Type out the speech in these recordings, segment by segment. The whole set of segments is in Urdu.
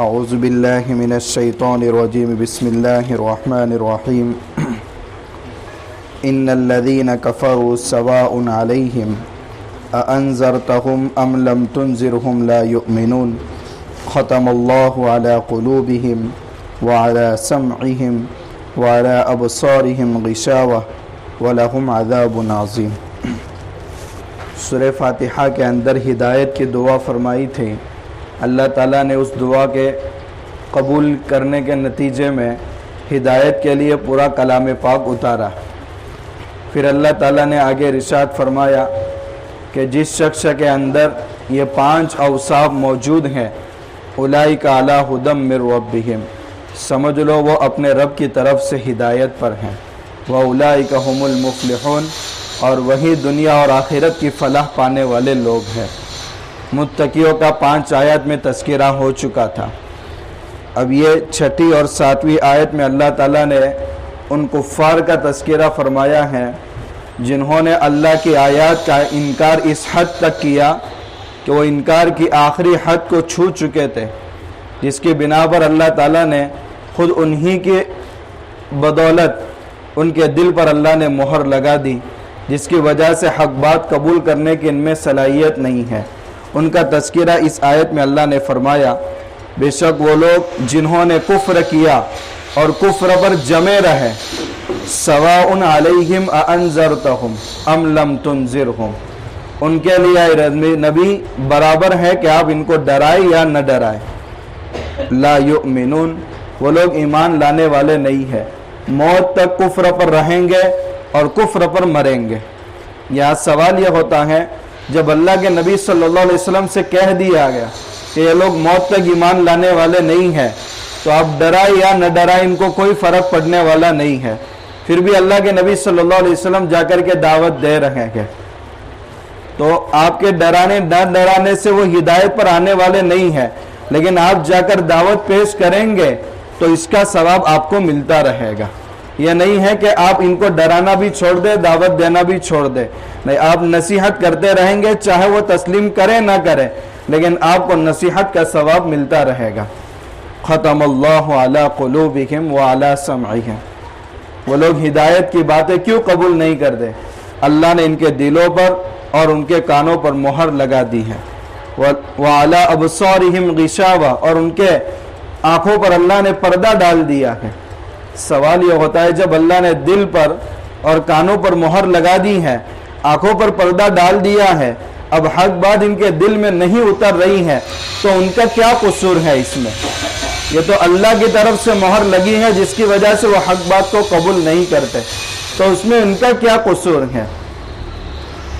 اعوذ باللہ من الشیطان الرجیم بسم اللہ الرحمن الرحیم ان الذین کفروا سواء علیہم اانذرتهم ام لم تنذرهم لا یؤمنون ختم اللہ علی قلوبہم وعلی سمعہم وعلی ابصارہم غشاوہ ولہم عذاب عظیم۔ سورہ فاتحہ کے اندر ہدایت کی دعا فرمائی تھی۔ اللہ تعالیٰ نے اس دعا کے قبول کرنے کے نتیجے میں ہدایت کے لیے پورا کلام پاک اتارا۔ پھر اللہ تعالیٰ نے آگے ارشاد فرمایا کہ جس شخص کے اندر یہ 5 اوصاف موجود ہیں اولئک علی ھدی من ربہم، سمجھ لو وہ اپنے رب کی طرف سے ہدایت پر ہیں۔ واولئک ھم المفلحون، اور وہی دنیا اور آخرت کی فلاح پانے والے لوگ ہیں۔ متقیوں کا 5 آیات میں تذکرہ ہو چکا تھا۔ اب یہ 6 اور 7ویں آیت میں اللہ تعالیٰ نے ان کفار کا تذکرہ فرمایا ہے جنہوں نے اللہ کی آیات کا انکار اس حد تک کیا کہ وہ انکار کی آخری حد کو چھو چکے تھے، جس کی بنا پر اللہ تعالیٰ نے خود انہی کی بدولت ان کے دل پر اللہ نے مہر لگا دی، جس کی وجہ سے حق بات قبول کرنے کی ان میں صلاحیت نہیں ہے۔ ان کا تذکرہ اس آیت میں اللہ نے فرمایا بے شک وہ لوگ جنہوں نے کفر کیا اور کفر پر جمے رہے، سواء علیہم اانذرتہم ام لم تنذرہم، ان کے لیے نبی برابر ہے کہ آپ ان کو ڈرائے یا نہ ڈرائے۔ لا یؤمنون، وہ لوگ ایمان لانے والے نہیں ہیں، موت تک کفر پر رہیں گے اور کفر پر مریں گے۔ یہاں سوال یہ ہوتا ہے جب اللہ کے نبی صلی اللہ علیہ وسلم سے کہہ دیا گیا کہ یہ لوگ موت تک ایمان لانے والے نہیں ہیں، تو آپ ڈرائے یا نہ ڈرائے ان کو کوئی فرق پڑنے والا نہیں ہے، پھر بھی اللہ کے نبی صلی اللہ علیہ وسلم جا کر کے دعوت دے رہے ہیں، تو آپ کے ڈرانے نہ ڈرانے سے وہ ہدایت پر آنے والے نہیں ہیں، لیکن آپ جا کر دعوت پیش کریں گے تو اس کا ثواب آپ کو ملتا رہے گا۔ یہ نہیں ہے کہ آپ ان کو ڈرانا بھی چھوڑ دیں، دعوت دینا بھی چھوڑ دیں، نہیں، آپ نصیحت کرتے رہیں گے، چاہے وہ تسلیم کریں نہ کریں، لیکن آپ کو نصیحت کا ثواب ملتا رہے گا۔ ختم اللہ علی قلوبہم وعلی سمعہم، وہ لوگ ہدایت کی باتیں کیوں قبول نہیں کرتے؟ اللہ نے ان کے دلوں پر اور ان کے کانوں پر مہر لگا دی ہے۔ وعلی ابصارہم غشاوہ، اور ان کے آنکھوں پر اللہ نے پردہ ڈال دیا ہے۔ سوال یہ ہوتا ہے جب اللہ نے دل پر اور کانوں پر مہر لگا دی ہے، آنکھوں پر پردہ ڈال دیا ہے، اب حق بات ان کے دل میں نہیں اتر رہی ہے، تو ان کا کیا قصور ہے اس میں؟ یہ تو اللہ کی طرف سے مہر لگی ہے جس کی وجہ سے وہ حق بات کو قبول نہیں کرتے، تو اس میں ان کا کیا قصور ہے؟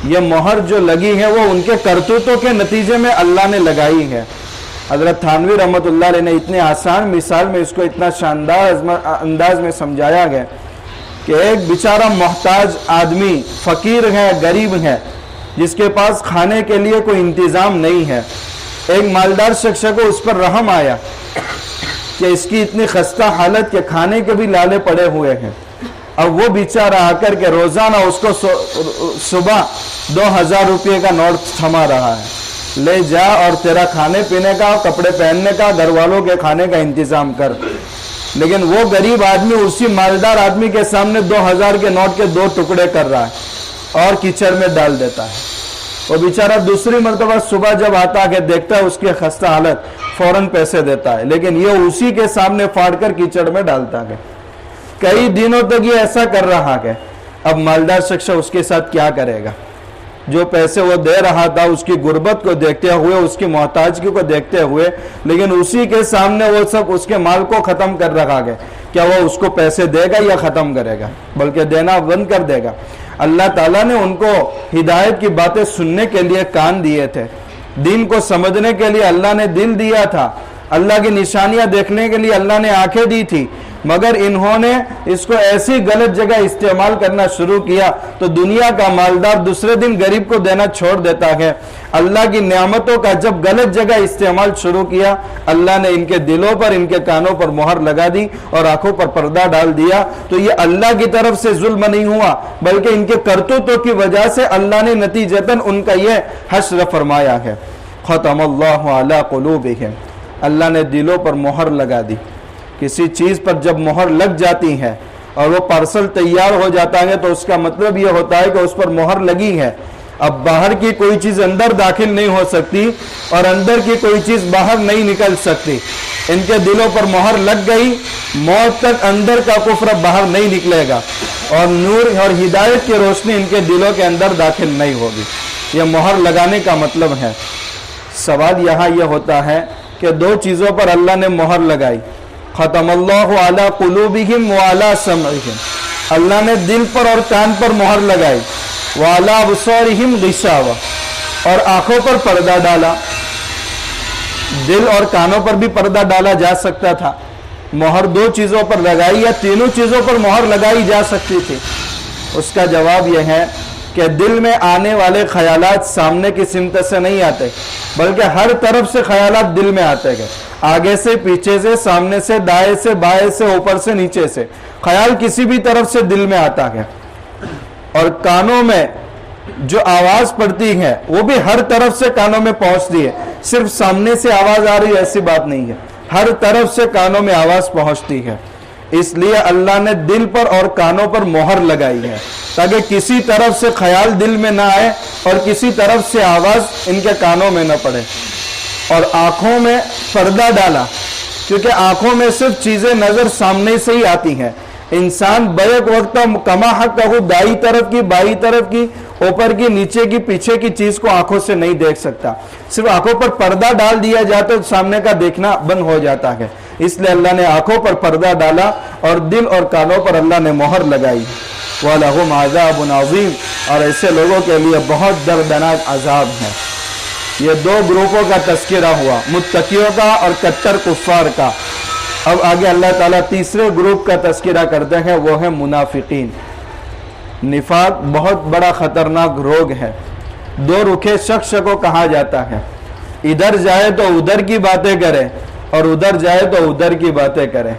یہ مہر جو لگی ہے وہ ان کے کرتوتوں کے نتیجے میں اللہ نے لگائی ہے۔ حضرت تھانوی رحمۃ اللہ علیہ نے اتنے آسان مثال میں اس کو اتنا شاندار انداز میں سمجھایا گیا کہ ایک بیچارہ محتاج آدمی، فقیر ہے، غریب ہے، جس کے پاس کھانے کے لیے کوئی انتظام نہیں ہے، ایک مالدار شخص کو اس پر رحم آیا کہ اس کی اتنی خستہ حالت کہ کھانے کے بھی لالے پڑے ہوئے ہیں، اب وہ بیچارہ آ کر کے روزانہ اس کو صبح 2000 روپے کا نوٹ تھما رہا ہے، لے جا اور تیرا کھانے پینے کا، کپڑے پہننے کا، گھر والوں کے کھانے کا انتظام کر، لیکن وہ غریب آدمی اسی مالدار آدمی کے سامنے 2000 کے نوٹ کے 2 ٹکڑے کر رہا ہے اور کیچڑ میں ڈال دیتا ہے۔ وہ بیچارہ دوسری مرتبہ صبح جب آتا ہے دیکھتا ہے اس کی خستہ حالت، فوراً پیسے دیتا ہے، لیکن یہ اسی کے سامنے پھاڑ کر کیچڑ میں ڈالتا ہے۔ کئی دنوں تک یہ ایسا کر رہا ہے، اب مالدار شخص اس کے ساتھ کیا کرے گا؟ جو پیسے وہ دے رہا تھا اس کی غربت کو دیکھتے ہوئے، اس کی محتاجگی کو دیکھتے ہوئے، لیکن اسی کے سامنے وہ سب اس کے مال کو ختم کر رہا ہے، کیا وہ اس کو پیسے دے گا یا ختم کرے گا؟ بلکہ دینا بند کر دے گا۔ اللہ تعالیٰ نے ان کو ہدایت کی باتیں سننے کے لیے کان دیے تھے، دین کو سمجھنے کے لیے اللہ نے دل دیا تھا، اللہ کی نشانیاں دیکھنے کے لیے اللہ نے آنکھیں دی تھی، مگر انہوں نے اس کو ایسی غلط جگہ استعمال کرنا شروع کیا تو دنیا کا مالدار دوسرے دن غریب کو دینا چھوڑ دیتا ہے۔ اللہ کی نعمتوں کا جب غلط جگہ استعمال شروع کیا، اللہ نے ان کے دلوں پر، ان کے کانوں پر مہر لگا دی اور آنکھوں پر پردہ ڈال دیا۔ تو یہ اللہ کی طرف سے ظلم نہیں ہوا، بلکہ ان کے کرتوتوں کی وجہ سے اللہ نے نتیجتاً ان کا یہ حشر فرمایا ہے۔ ختم اللہ علی قلوبہم، اللہ نے دلوں پر مہر لگا دی۔ کسی چیز پر جب مہر لگ جاتی ہے اور وہ پارسل تیار ہو جاتا ہے تو اس کا مطلب یہ ہوتا ہے کہ اس پر مہر لگی ہے، اب باہر کی کوئی چیز اندر داخل نہیں ہو سکتی اور اندر کی کوئی چیز باہر نہیں نکل سکتی۔ ان کے دلوں پر مہر لگ گئی، موت تک اندر کا کفر باہر نہیں نکلے گا اور نور اور ہدایت کی روشنی ان کے دلوں کے اندر داخل نہیں ہوگی۔ یہ مہر لگانے کا مطلب ہے۔ سوال یہاں یہ ہوتا ہے کہ دو چیزوں پر اللہ نے مہر لگائی، ختم اللہ علی قلوبہم وعلی سمعہم، اللہ نے دل پر اور کان پر مہر لگائی، وعلی ابصارہم غشاوہ، اور آنکھوں پر پردہ ڈالا۔ دل اور کانوں پر بھی پردہ ڈالا جا سکتا تھا، مہر دو چیزوں پر لگائی یا تینوں چیزوں پر مہر لگائی جا سکتی تھی؟ اس کا جواب یہ ہے کہ دل میں آنے والے خیالات سامنے کی سمت سے نہیں آتے، بلکہ ہر طرف سے خیالات دل میں آتے گئے، آگے سے، پیچھے سے، سامنے سے، دائیں سے، بائیں سے، اوپر سے، نیچے سے، خیال کسی بھی طرف سے دل میں آتا ہے۔ اور کانوں میں جو آواز پڑتی ہے وہ بھی ہر طرف سے کانوں میں پہنچتی ہے، صرف سامنے سے آواز آ رہی ہے ایسی بات نہیں ہے، ہر طرف سے کانوں میں آواز پہنچتی ہے۔ اس لیے اللہ نے دل پر اور کانوں پر مہر لگائی ہے تاکہ کسی طرف سے خیال دل میں نہ آئے اور کسی طرف سے آواز ان کے کانوں میں نہ پڑے۔ اور آنکھوں میں پردہ ڈالا، کیونکہ آنکھوں میں صرف چیزیں نظر سامنے سے ہی آتی ہیں۔ انسان بیک وقت کما حق کا دائیں طرف کی، بائیں طرف کی، اوپر کی، نیچے کی، پیچھے کی چیز کو آنکھوں سے نہیں دیکھ سکتا، صرف آنکھوں پر پردہ ڈال دیا جاتا ہے تو سامنے کا دیکھنا بند ہو جاتا ہے۔ اس لیے اللہ نے آنکھوں پر پردہ ڈالا اور دل اور کانوں پر اللہ نے مہر لگائی۔ وَلَهُمْ عَذَابٌ عَظِيمٌ، اور ایسے لوگوں کے لیے بہت دردناک عذاب ہے۔ یہ دو گروپوں کا تذکرہ ہوا، متقیوں کا اور کٹر کفار کا۔ اب آگے اللہ تعالیٰ تیسرے گروپ کا تذکرہ کرتے ہیں، وہ ہے منافقین۔ نفاق بہت بڑا خطرناک روگ ہے، دو رخے شخص کو کہا جاتا ہے، ادھر جائے تو ادھر کی باتیں کرے اور ادھر جائے تو ادھر کی باتیں کرے،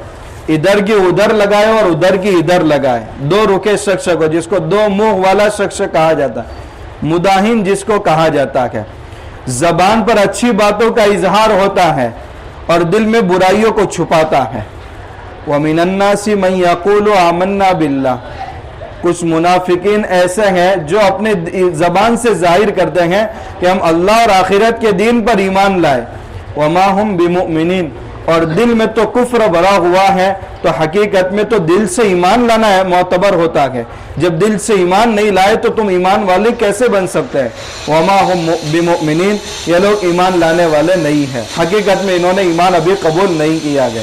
ادھر کی ادھر لگائے اور ادھر کی ادھر لگائے، دو رخے شخص کو، جس کو دو منہ والا شخص کہا جاتا ہے، مداہن جس کو کہا جاتا ہے۔ زبان پر اچھی باتوں کا اظہار ہوتا ہے اور دل میں برائیوں کو چھپاتا ہے۔ وَمِنَ النَّاسِ مَن يَقُولُ آمَنَّا بِاللَّهِ، کچھ منافقین ایسے ہیں جو اپنے زبان سے ظاہر کرتے ہیں کہ ہم اللہ اور آخرت کے دین پر ایمان لائے، وَمَا هُمْ بِمُؤْمِنِينَ، اور دل میں تو کفر بھرا ہوا ہے، تو حقیقت میں تو دل سے ایمان لانا ہے معتبر ہوتا ہے، جب دل سے ایمان نہیں لائے تو تم ایمان والے کیسے بن سکتے ہیں؟ وَمَا هُمْ بِمُؤْمِنِينَ، یہ لوگ ایمان لانے والے نہیں ہیں، حقیقت میں انہوں نے ایمان ابھی قبول نہیں کیا گیا۔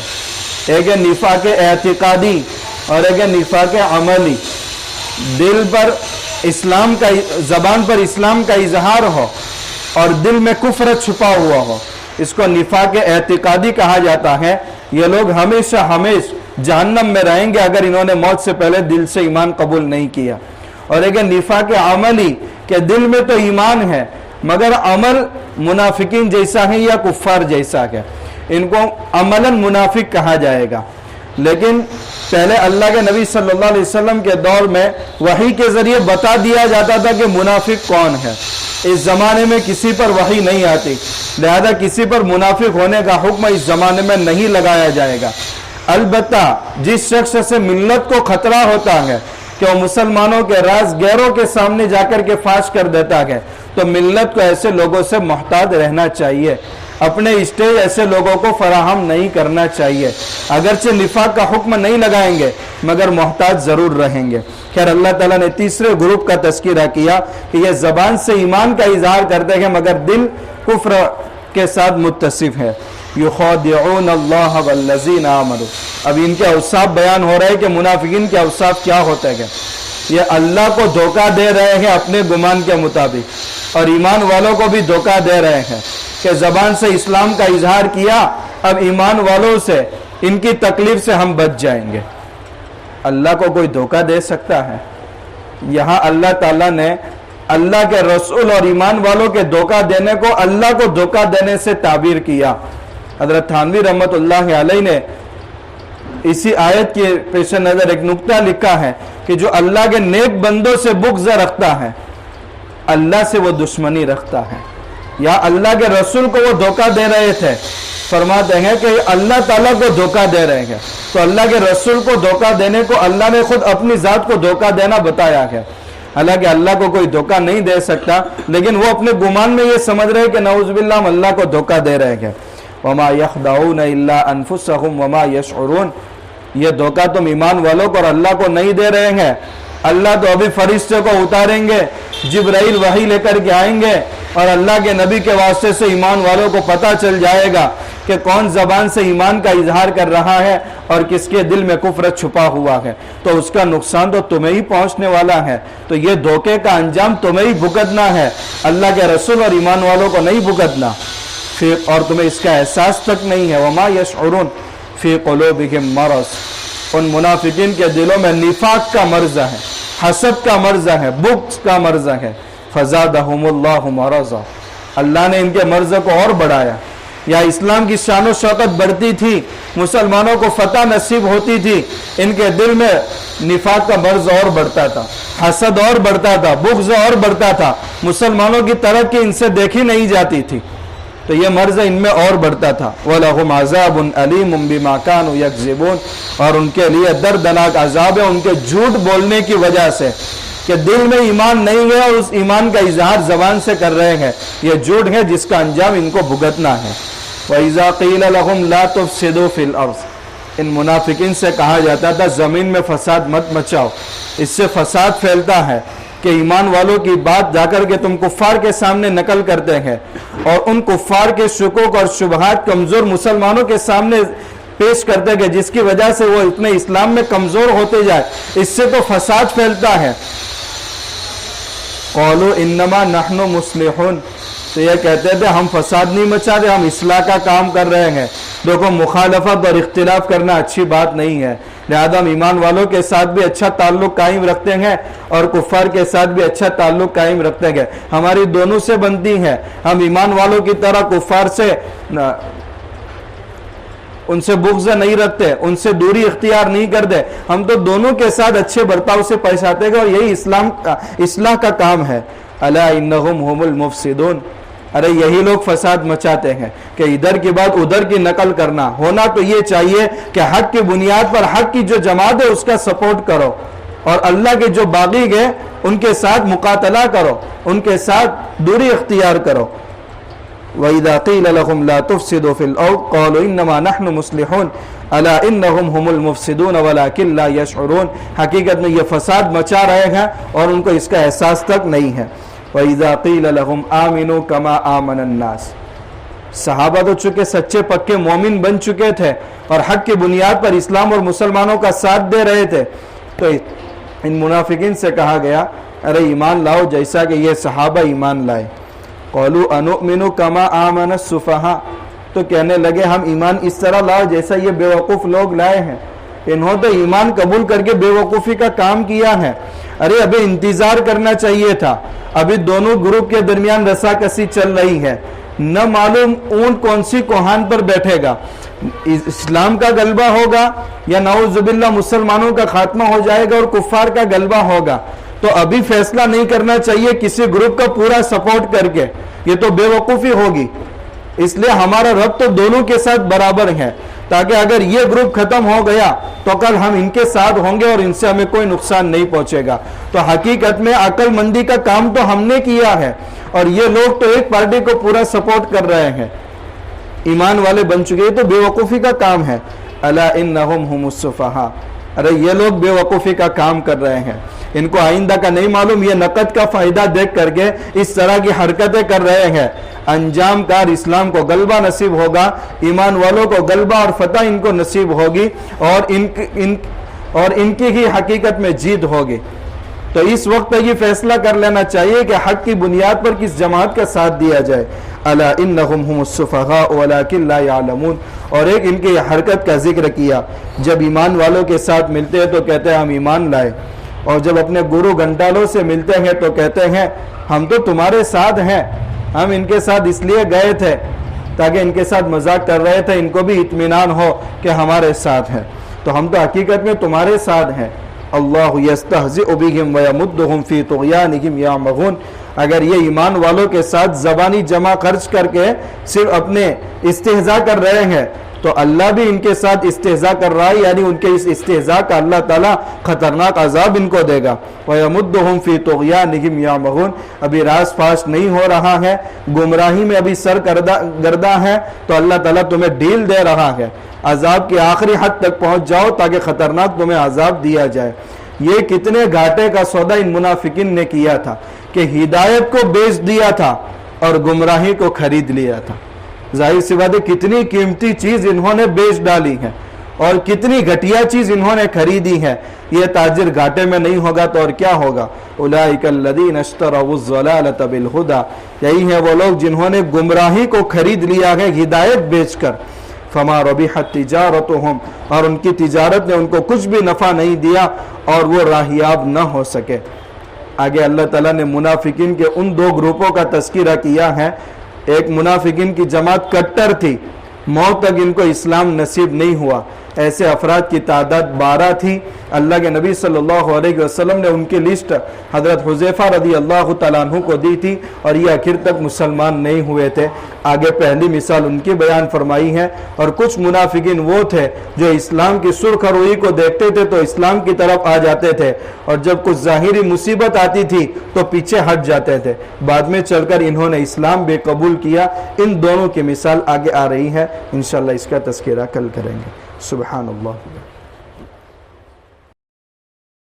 ایک ہے نفاق اعتقادی اور ایک ہے نفاق عملی، دل پر اسلام کا، زبان پر اسلام کا اظہار ہو اور دل میں کفر چھپا ہوا ہو، اس کو نفاق اعتقادی کہا جاتا ہے۔ یہ لوگ ہمیشہ جہنم میں رہیں گے اگر انہوں نے موت سے پہلے دل سے ایمان قبول نہیں کیا۔ اور ایک نفاق عملی کہ دل میں تو ایمان ہے مگر عمل منافقین جیسا ہے یا کفار جیسا ہے، ان کو عملاً منافق کہا جائے گا۔ لیکن پہلے اللہ کے نبی صلی اللہ علیہ وسلم کے دور میں وحی کے ذریعے بتا دیا جاتا تھا کہ منافق کون ہے۔ اس زمانے میں کسی پر وحی نہیں آتی، لہذا کسی پر منافق ہونے کا حکم اس زمانے میں نہیں لگایا جائے گا۔ البتہ جس شخص سے ملت کو خطرہ ہوتا ہے کہ وہ مسلمانوں کے راز غیروں کے سامنے جا کر کے فاش کر دیتا ہے، تو ملت کو ایسے لوگوں سے محتاط رہنا چاہیے، اپنے اسٹیج ایسے لوگوں کو فراہم نہیں کرنا چاہیے، اگرچہ نفاق کا حکم نہیں لگائیں گے مگر محتاط ضرور رہیں گے۔ خیر، اللہ تعالیٰ نے تیسرے گروپ کا تذکرہ کیا کہ یہ زبان سے ایمان کا اظہار کرتے ہیں مگر دل کفر کے ساتھ متصف ہے۔ یخادعون اللہ والذین آمنوا، اب ان کے اوصاف بیان ہو رہے ہیں کہ منافقین کے اوصاف کیا ہوتے ہیں۔ یہ اللہ کو دھوکہ دے رہے ہیں اپنے گمان کے مطابق، اور ایمان والوں کو بھی دھوکہ دے رہے ہیں کہ زبان سے اسلام کا اظہار کیا، اب ایمان والوں سے، ان کی تکلیف سے ہم بچ جائیں گے۔ اللہ کو کوئی دھوکہ دے سکتا ہے؟ یہاں اللہ تعالیٰ نے اللہ کے رسول اور ایمان والوں کے دھوکہ دینے کو اللہ کو دھوکہ دینے سے تعبیر کیا۔ حضرت تھانوی رحمت اللہ علیہ نے اسی آیت کے پیش نظر ایک نقطہ لکھا ہے کہ جو اللہ کے نیک بندوں سے بغض رکھتا ہے اللہ سے وہ دشمنی رکھتا ہے۔ یا اللہ کے رسول کو وہ دھوکہ دے رہے تھے فرماتے ہیں کہ اللہ تعالیٰ کو دھوکہ دے رہے ہیں. تو اللہ کے رسول کو دھوکہ دینے کو اللہ نے خود اپنی ذات کو دھوکہ دینا بتایا ہے. حالانکہ اللہ کو کوئی دھوکہ نہیں دے سکتا، لیکن وہ اپنے گمان میں یہ سمجھ رہے کہ نعوذ باللہ ہم اللہ کو دھوکہ دے رہے ہیں. وما يخدعون الا انفسهم وما يشعرون. یہ دھوکہ تم ایمان والوں کو اور اللہ کو نہیں دے رہے ہیں. اللہ تو ابھی فرشتے کو اتاریں گے، جبرائیل وحی لے کر کے آئیں گے، اور اللہ کے نبی کے واسطے سے ایمان والوں کو پتہ چل جائے گا کہ کون زبان سے ایمان کا اظہار کر رہا ہے اور کس کے دل میں کفر چھپا ہوا ہے. تو اس کا نقصان تو تمہیں ہی پہنچنے والا ہے. تو یہ دھوکے کا انجام تمہیں ہی بھگتنا ہے، اللہ کے رسول اور ایمان والوں کو نہیں بھگتنا. اور تمہیں اس کا احساس تک نہیں ہے. وما یشعرون فی قلوبہم مرض. ان منافقین کے دلوں میں نفاق کا مرض ہے، حسد کا مرض ہے، بغض کا مرض ہے. فزادہم اللہ مرضا. اللہ نے ان کے مرض کو اور بڑھایا. یا اسلام کی شان و شوکت بڑھتی تھی، مسلمانوں کو فتح نصیب ہوتی تھی، ان کے دل میں نفاق کا مرض اور بڑھتا تھا، حسد اور بڑھتا تھا، بغض اور بڑھتا تھا. مسلمانوں کی ترقی ان سے دیکھی نہیں جاتی تھی، تو یہ مرض ان میں اور بڑھتا تھا. وَلَهُمْ عَذَابٌ أَلِيمٌ بِمَا كَانُوا يَكْذِبُونَ. اور ان کے لیے دردناک عذاب ہے ان کے جھوٹ بولنے کی وجہ سے، کہ دل میں ایمان نہیں ہے اور اس ایمان کا اظہار زبان سے کر رہے ہیں. یہ جھوٹ ہے جس کا انجام ان کو بھگتنا ہے. وَإِذَا قِيلَ لَهُمْ لَا تُفْسِدُوا فِي الْأَرْضِ. ان منافقین سے کہا جاتا تھا زمین میں فساد مت مچاؤ، اس سے فساد پھیلتا ہے. کہ ایمان والوں کی بات جا کر کے تم کفار کے سامنے نقل کرتے ہیں، اور ان کفار کے شکوک اور شبہات کمزور مسلمانوں کے سامنے پیش کرتے ہیں، جس کی وجہ سے وہ اتنے اسلام میں کمزور ہوتے جائے. اس سے تو فساد پھیلتا ہے. قولوا انما نحن مصلحون. تو یہ کہتے تھے ہم فساد نہیں مچا رہے، ہم اصلاح کا کام کر رہے ہیں. دیکھو مخالفت اور اختلاف کرنا اچھی بات نہیں ہے، لہذا ہم ایمان والوں کے ساتھ بھی اچھا تعلق قائم رکھتے ہیں اور کفار کے ساتھ بھی اچھا تعلق قائم رکھتے ہیں. ہماری دونوں سے بنتی ہے. ہم ایمان والوں کی طرح کفار سے ان سے بغض نہیں رکھتے، ان سے دوری اختیار نہیں کرتے. ہم تو دونوں کے ساتھ اچھے برتاؤ سے پیش آتے ہیں، اور یہی اصلاح کا کام ہے. الا انہم هم المفسدون. ارے یہی لوگ فساد مچاتے ہیں کہ ادھر کی بات ادھر کی نقل کرنا. ہونا تو یہ چاہیے کہ حق کی بنیاد پر حق کی جو جماعت ہے اس کا سپورٹ کرو، اور اللہ کے جو باغی گئے ان کے ساتھ مقاتلہ کرو، ان کے ساتھ دوری اختیار کرو. وَإِذَا قِيلَ لَهُمْ لَا تُفْسِدُوا فِي الْأَرْضِ قَالُوا إِنَّمَا نَحْنُ مُصْلِحُونَ أَلَا إِنَّهُمْ هُمُ الْمُفْسِدُونَ وَلَكِنْ لَا يَشْعُرُونَ. حقیقت میں یہ فساد مچا رہے ہیں اور ان کو اس کا احساس تک نہیں ہے. وَإِذَا قِيلَ لَهُمْ آمِنُوا كَمَا آمَنَ النَّاسِ. صحابہ تو چونکہ سچے پکے مومن بن چکے تھے اور حق کی بنیاد پر اسلام اور مسلمانوں کا ساتھ دے رہے تھے، تو ان منافقین سے کہا گیا ارے ایمان لاؤ جیسا کہ یہ صحابہ ایمان لائے. قَالُوا أَنُؤْمِنُ كَمَا آمَنَ السُّفَهَاءُ. تو کہنے لگے ہم ایمان اس طرح لاؤ جیسا یہ بے وقوف لوگ لائے ہیں. انہوں تو ایمان قبول کر کے بے وقوفی کا کام کیا ہے. ارے ابھی انتظار کرنا چاہیے تھا. ابھی دونوں گروپ کے درمیان رساکسی چل رہی ہے، نہ معلوم اونٹ کون سی کوہان پر بیٹھے گا، اسلام کا غلبہ ہوگا یا نعوذ باللہ مسلمانوں کا خاتمہ ہو جائے گا اور کفار کا غلبہ ہوگا. تو ابھی فیصلہ نہیں کرنا چاہیے کسی گروپ کا پورا سپورٹ کر کے، یہ تو بے وقوفی ہوگی. اس لیے ہمارا رب تو دونوں کے ساتھ برابر ہے، تاکہ اگر یہ گروپ ختم ہو گیا تو کل ہم ان کے ساتھ ہوں گے اور ان سے ہمیں کوئی نقصان نہیں پہنچے گا. تو حقیقت میں عقل مندی کا کام تو ہم نے کیا ہے، اور یہ لوگ تو ایک پارٹی کو پورا سپورٹ کر رہے ہیں، ایمان والے بن چکے. یہ تو بے وقوفی کا کام ہے. الا انہم هم السفہاء. ارے یہ لوگ بے وقوفی کا کام کر رہے ہیں، ان کو آئندہ کا نہیں معلوم، یہ نقد کا فائدہ دیکھ کر کے اس طرح کی حرکتیں کر رہے ہیں. انجام کار اسلام کو غلبہ نصیب ہوگا، ایمان والوں کو غلبہ اور فتح ان کو نصیب ہوگی، اور ان کی ہی حقیقت میں جیت ہوگی. تو اس وقت یہ فیصلہ کر لینا چاہیے کہ حق کی بنیاد پر کس جماعت کا ساتھ دیا جائے. الا انہم هم السفہاء ولکن لا یعلمون. اور ایک ان کی حرکت کا ذکر کیا، جب ایمان والوں کے ساتھ ملتے ہیں تو کہتے ہیں ہم ایمان لائے، اور جب اپنے گرو گھنٹالوں سے ملتے ہیں تو کہتے ہیں ہم تو تمہارے ساتھ ہیں، ہم ان کے ساتھ اس لیے گئے تھے تاکہ ان کے ساتھ مذاق کر رہے تھے، ان کو بھی اطمینان ہو کہ ہمارے ساتھ ہیں، تو ہم تو حقیقت میں تمہارے ساتھ ہیں. اللہ یستہزئ بہم ویمدہم فی طغیانہم یعمہون. اگر یہ ایمان والوں کے ساتھ زبانی جمع خرچ کر کے صرف اپنے استہزاء کر رہے ہیں تو اللہ بھی ان کے ساتھ استہزاء کر رہا ہے، یعنی ان کے اس استہزاء کا اللہ تعالیٰ خطرناک عذاب ان کو دے گا۔ وَيَمُدُّهُمْ فِي طُغْيَانِهِمْ يَعْمَهُونَ، ابھی راست فاش نہیں ہو رہا ہے، گمراہی میں ابھی سرگرداں ہے تو اللہ تعالیٰ تمہیں ڈھیل دے رہا ہے، عذاب کی آخری حد تک پہنچ جاؤ تاکہ خطرناک تمہیں عذاب دیا جائے۔ یہ کتنے گھاٹے کا سودا ان منافقین نے کیا تھا کہ ہدایت کو بیچ دیا تھا اور گمراہی کو خرید لیا تھا۔ ظاہر سی بات ہے کتنی قیمتی چیز انہوں نے بیچ ڈالی ہے اور کتنی گھٹیا چیز انہوں نے خریدی ہے۔ یہ تاجر گھاٹے میں نہیں ہوگا تو اور کیا ہوگا؟ اولئک الذین اشتروا الضلالۃ بالہدی، یہی ہے وہ لوگ جنہوں نے گمراہی کو خرید لیا ہے ہدایت بیچ کر۔ فما ربحت تجارتہم، اور ان کی تجارت نے ان کو کچھ بھی نفع نہیں دیا اور وہ راہیاب نہ ہو سکے۔ آگے اللہ تعالیٰ نے منافقین کے ان دو گروپوں کا تذکرہ کیا ہے۔ ایک منافقین کی جماعت کٹر تھی، موت تک ان کو اسلام نصیب نہیں ہوا، ایسے افراد کی تعداد 12 تھی۔ اللہ کے نبی صلی اللہ علیہ وسلم نے ان کی لسٹ حضرت حذیفہ رضی اللہ تعالیٰ عنہ کو دی تھی اور یہ آخر تک مسلمان نہیں ہوئے تھے۔ آگے پہلی مثال ان کی بیان فرمائی ہے۔ اور کچھ منافقین وہ تھے جو اسلام کی سرخ روئی کو دیکھتے تھے تو اسلام کی طرف آ جاتے تھے، اور جب کچھ ظاہری مصیبت آتی تھی تو پیچھے ہٹ جاتے تھے، بعد میں چل کر انہوں نے اسلام بھی قبول کیا۔ ان دونوں کی مثال آگے آ رہی ہے، انشاءاللہ اس کا تذکرہ کل کریں گے۔ سبحان اللہ۔